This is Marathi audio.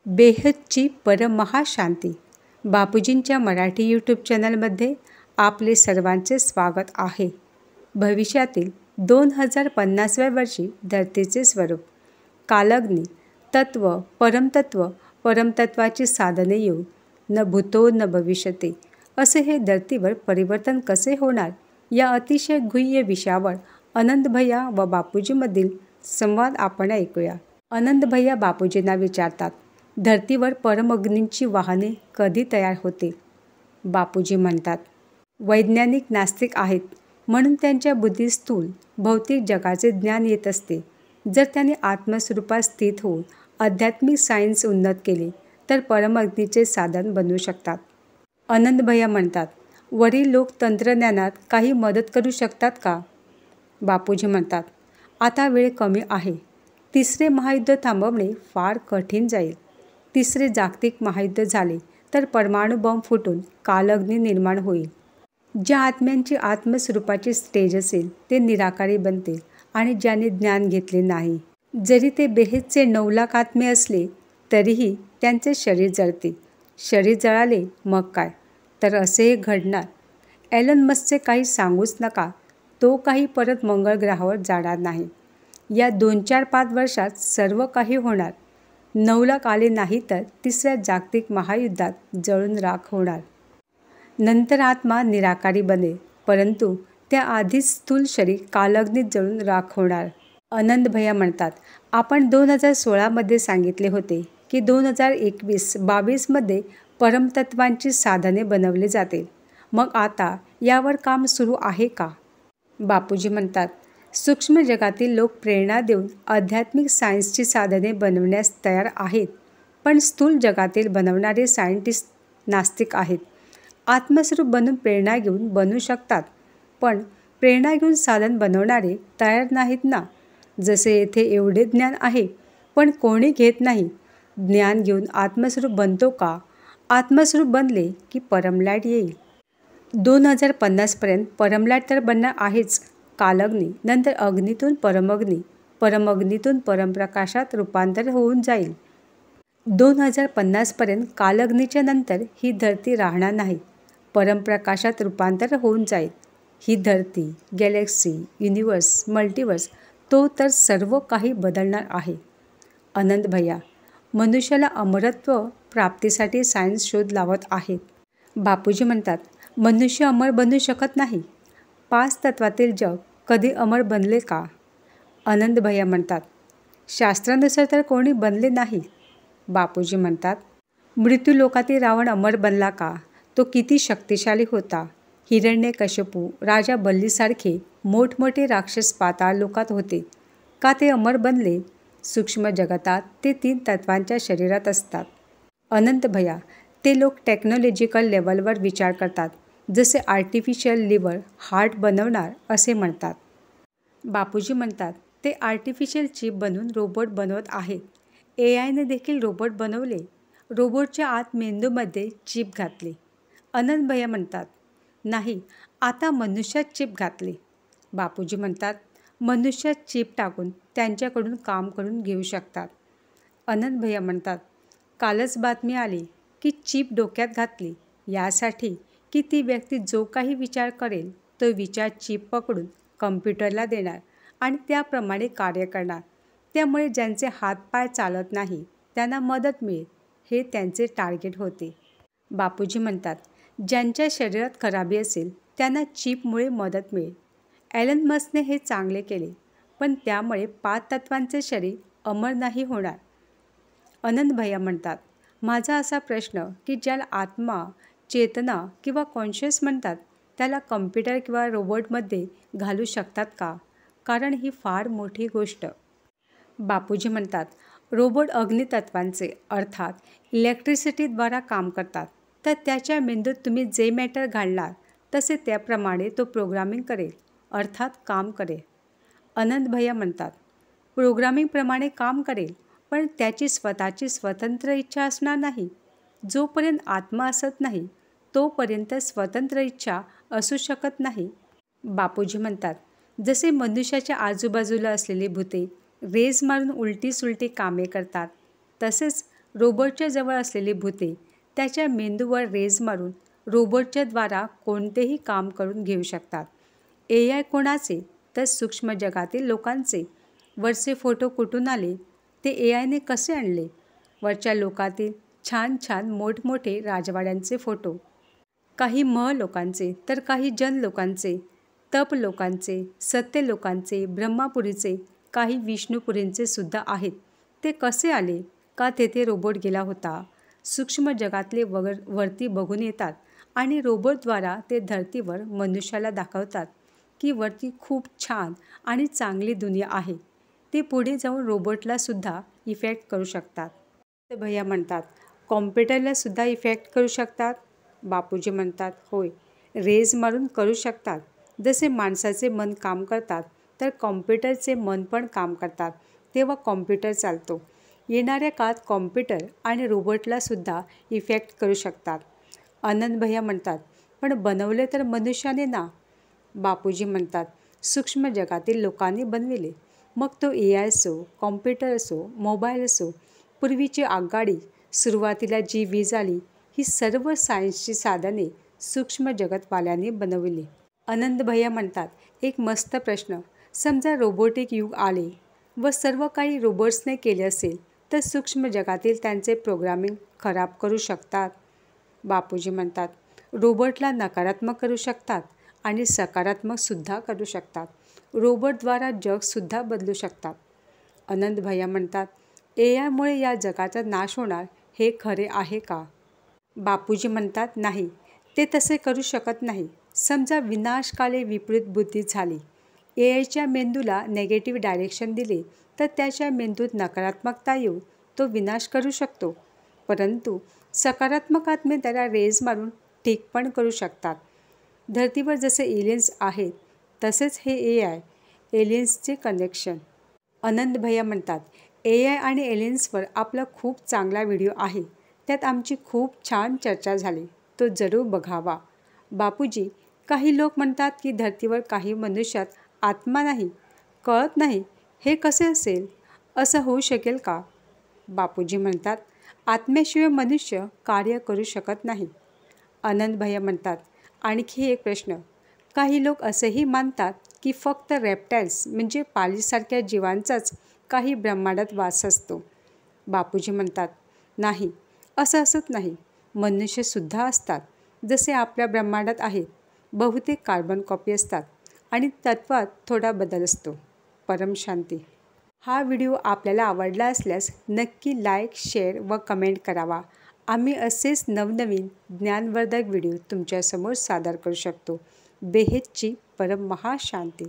बेहदची परमहाशांती. बापूजींच्या मराठी यूट्यूब चॅनलमध्ये आपले सर्वांचे स्वागत आहे. भविष्यातील 2050व्या वर्षी धरतीचे स्वरूप, कालग्नी, तत्व, परमतत्वाची साधने येऊन न भूतो न भविष्यते असे हे धरतीवर परिवर्तन कसे होणार या अतिशय गुह्य विषयावर आनंदभैया व बापूजीमधील संवाद आपण ऐकूया. आनंदभैया बापूजींना विचारतात, धरतीवर परमअग्नींची वाहने कधी तयार होतील? बापूजी म्हणतात, वैज्ञानिक नास्तिक आहेत म्हणून त्यांच्या बुद्धीत स्थूल भौतिक जगाचे ज्ञान येत असते. जर त्यांनी आत्मस्वरूपात स्थित होऊन आध्यात्मिक सायन्स उन्नत केले तर परमअग्नीचे साधन बनवू शकतात. आनंदभैया म्हणतात, वरील लोक तंत्रज्ञानात काही मदत करू शकतात का? बापूजी म्हणतात, आता वेळ कमी आहे. तिसरे महायुद्ध थांबवणे फार कठीण जाईल. तिसरे जागतिक महायुद्ध झाले तर परमाणु बॉम्ब फुटून कालअग्नी निर्माण होईल. ज्या आत्म्यांची आत्मस्वरूपाची स्टेज असेल ते निराकारी बनतील आणि ज्याने ज्ञान घेतले नाही, जरी ते बेहेदचे 9 लाख आत्मे असले तरीही त्यांचे शरीर जळते. शरीर जळाले मग काय, तर असे हे घडणार. एलन मस्कचे काही सांगूच नका, तो काही परत मंगळ ग्रहावर जाणार नाही. या 2-4-5 वर्षात सर्व काही होणार. 9 लाख आले नाही तर तिसऱ्या जागतिक महायुद्धात जळून राख होणार. नंतर आत्मा निराकारी बनेल, परंतु त्याआधीच स्थूल शरीर कालअग्नीत जळून राख होणार. आनंदभैया म्हणतात, आपण 2016मध्ये सांगितले होते की 2021-22मध्ये परमतत्वांची साधने बनवली जातील. मग आता यावर काम सुरू आहे का? बापूजी म्हणतात, सूक्ष्म जगातील लोक प्रेरणा देऊन आध्यात्मिक सायन्सची साधने बनवण्यास तयार आहेत, पण स्थूल जगातील बनवणारे सायंटिस्ट नास्तिक आहेत. आत्मस्वरूप बनून प्रेरणा घेऊन बनवू शकतात, पण प्रेरणा घेऊन साधन बनवणारे तयार नाहीत ना. जसे येथे एवढे ज्ञान आहे पण कोणी घेत नाही. ज्ञान घेऊन आत्मस्वरूप बनतो का? आत्मस्वरूप बनले की परमलाईट येईल. 2050पर्यंत परमलाईट तर बनणार आहेच. कालअग्नी, नंतर अग्नीतून परमअग्नी, परमअग्नीतून परमप्रकाशात रूपांतर होऊन जाईल. 2050पर्यंत कालअग्नीच्या नंतर ही धरती राहणार नाही, परमप्रकाशात रूपांतर होऊन जाईल. ही धरती, गॅलेक्सी, युनिवर्स, मल्टिवर्स, तो तर सर्व काही बदलणार आहे. आनंदभैया, मनुष्याला अमरत्व प्राप्तीसाठी सायन्स शोध लावत आहेत. बापूजी म्हणतात, मनुष्य अमर बनू शकत नाही. 5 तत्वातील जग कधी अमर बनले का? आनंदभैया म्हणतात, शास्त्रानुसार तर कोणी बनले नाही. बापूजी म्हणतात, मृत्यूलोकातील रावण अमर बनला का? तो किती शक्तिशाली होता. हिरण्यकश्यपू, राजा बल्लीसारखे मोठमोठे राक्षस पाताळ लोकात होते. का ते अमर बनले? सूक्ष्म जगतात ते 3 तत्वांच्या शरीरात असतात. आनंदभैया, ते लोक टेक्नॉलॉजिकल लेवलवर विचार करतात, जसे आर्टिफिशियल लिव्हर, हार्ट बनवणार असे म्हणतात. बापूजी म्हणतात, ते आर्टिफिशियल चिप बनवून रोबोट बनवत आहेत. AIने देखील रोबोट बनवले. रोबोटच्या आत मेंदूमध्ये चिप घातली. आनंदभैया म्हणतात, नाही, आता मनुष्यात चिप घातली. बापूजी म्हणतात, मनुष्यात चिप टाकून त्यांच्याकडून काम करून घेऊ शकतात. आनंदभैया म्हणतात, कालच बातमी आली की चिप डोक्यात घातली यासाठी की ती व्यक्ती जो काही विचार करेल तो विचार चिप पकडून कम्प्युटरला देणार आणि त्याप्रमाणे कार्य करणार. त्यामुळे ज्यांचे हातपाय चालत नाही त्यांना मदत मिळेल, हे त्यांचे टार्गेट होते. बापूजी म्हणतात, ज्यांच्या शरीरात खराबी असेल त्यांना चिपमुळे मदत मिळेल. एलन मस्कने हे चांगले केले, पण त्यामुळे 5 तत्वांचे शरीर अमर नाही होणार. आनंदभैया म्हणतात, माझा असा प्रश्न की ज्याला आत्मा, चेतना किंवा कॉन्शियस म्हणतात त्याला कम्प्युटर किंवा रोबोटमध्ये घालू शकतात का? कारण ही फार मोठी गोष्ट. बापूजी म्हणतात, रोबोट अग्नितत्वांचे अर्थात इलेक्ट्रिसिटीद्वारा काम करतात, तर त्याच्या मेंदूत तुम्ही जे मॅटर घालणार तसे त्याप्रमाणे तो प्रोग्रामिंग करेल, अर्थात काम करेल. आनंदभैया म्हणतात, प्रोग्रामिंगप्रमाणे काम करेल, पण त्याची स्वतःची स्वतंत्र इच्छा असणार नाही. जोपर्यंत आत्मा असत नाही तोपर्यंत स्वतंत्र इच्छा असू शकत नाही. बापूजी म्हणतात, जसे मनुष्याच्या आजूबाजूला असलेली भूते रेस मारून उलटी सुलटी कामे करतात, तसेच रोबोटच्या जवळ असलेली भूते त्याच्या मेंदूवर रेज मारून रोबोटच्या द्वारा कोणतेही काम करून घेऊ शकतात. AI कोणाचे? तर सूक्ष्म जगातील लोकांचे. वरचे फोटो कुठून आले? ते AIने कसे आणले? वरच्या लोकातील छान छान मोठमोठे राजवाड्यांचे फोटो. काही लोकांचे तर काही जन लोकांचे, तप लोकांचे, सत्य लोकांचे, ब्रह्मापुरीचे, काही विष्णुपुरींचे सुद्धा आहेत. ते कसे आले? का तेथे रोबोट गेला होता? सूक्ष्म जगातले वरती बघून येतात आणि रोबोटद्वारा ते धर्तीवर मनुष्याला दाखवतात की वरती खूप छान आणि चांगली दुनिया आहे. ते पुढे जाऊन रोबोटला सुद्धा इफेक्ट करू शकतात. भैया म्हणतात, कॉम्प्युटरला सुद्धा इफेक्ट करू शकतात? बापूजी म्हणतात, होय, रेज मारून करू शकतात. जसे माणसाचे मन काम करतात तर कॉम्प्युटरचे मन पण काम करतात, तेव्हा कॉम्प्युटर चालतो. येणाऱ्या काळात कॉम्प्युटर आणि रोबोटला सुद्धा इफेक्ट करू शकतात. आनंद भैया म्हणतात, पण बनवले तर मनुष्याने ना? बापूजी म्हणतात, सूक्ष्म जगातील लोकांनी बनविले. मग तो AI असो, कॉम्प्युटर असो, मोबाईल असो, पूर्वीची आगगाडी, सुरुवातीला जी वीज आली, ही सर्व सायन्सची साधने सूक्ष्म जगतवाल्यांनी बनवली. आनंद भैया म्हणतात, एक मस्त प्रश्न. समजा रोबोटिक युग आले व सर्व काही रोबोट्सने केले असेल तर सूक्ष्म जगातील त्यांचे प्रोग्रामिंग खराब करू शकतात? बापूजी म्हणतात, रोबोटला नकारात्मक करू शकतात आणि सकारात्मकसुद्धा करू शकतात. रोबोटद्वारा जगसुद्धा बदलू शकतात. आनंद भैया म्हणतात, AIमुळे या जगाचा नाश होणार हे खरे आहे का? बापूजी म्हणतात, नाही, ते तसे करू शकत नाही. समजा विनाशकाले विपरीत बुद्धी झाली, AIच्या मेंदूला नेगेटिव्ह डायरेक्शन दिले तर त्याच्या मेंदूत नकारात्मकता येऊन तो विनाश करू शकतो. परंतु सकारात्मक आत्मे त्याला रेज मारून ठीक पण करू शकतात. धर्तीवर जसे एलियन्स आहेत तसेच हे AI एलियन्सचे कनेक्शन. आनंद भैया म्हणतात, AI आणि एलियन्सवर आपला खूप चांगला व्हिडिओ आहे. त्यात आमची खूप छान चर्चा झाली. तो जरूर बघावा. बापूजी, काही लोक म्हणतात की धर्तीवर काही मनुष्यात आत्मा नाही, कळत नाही. हे कसे असेल? असं होऊ शकेल का? बापूजी म्हणतात, आत्म्याशिवाय मनुष्य कार्य करू शकत नाही. आनंद भैया म्हणतात, आणखी एक प्रश्न. काही लोक असेही मानतात की फक्त रेप्टाइल्स म्हणजे पालीसारख्या जीवांचाच काही ब्रह्मांडात वास असतो. बापूजी म्हणतात, नाही, असं असत नाही. मनुष्यसुद्धा असतात, जसे आपल्या ब्रह्मांडात आहेत. बहुतेक कार्बन कॉपी असतात आणि तत्वात थोडा बदल असतो. परम शांती. हा व्हिडिओ आपल्याला आवडला असल्यास नक्की लाईक, शेअर व कमेंट करावा. आम्ही असेच नवनवीन ज्ञानवर्धक व्हिडिओ तुमच्यासमोर सादर करू शकतो. बेहेदची परम महाशांती.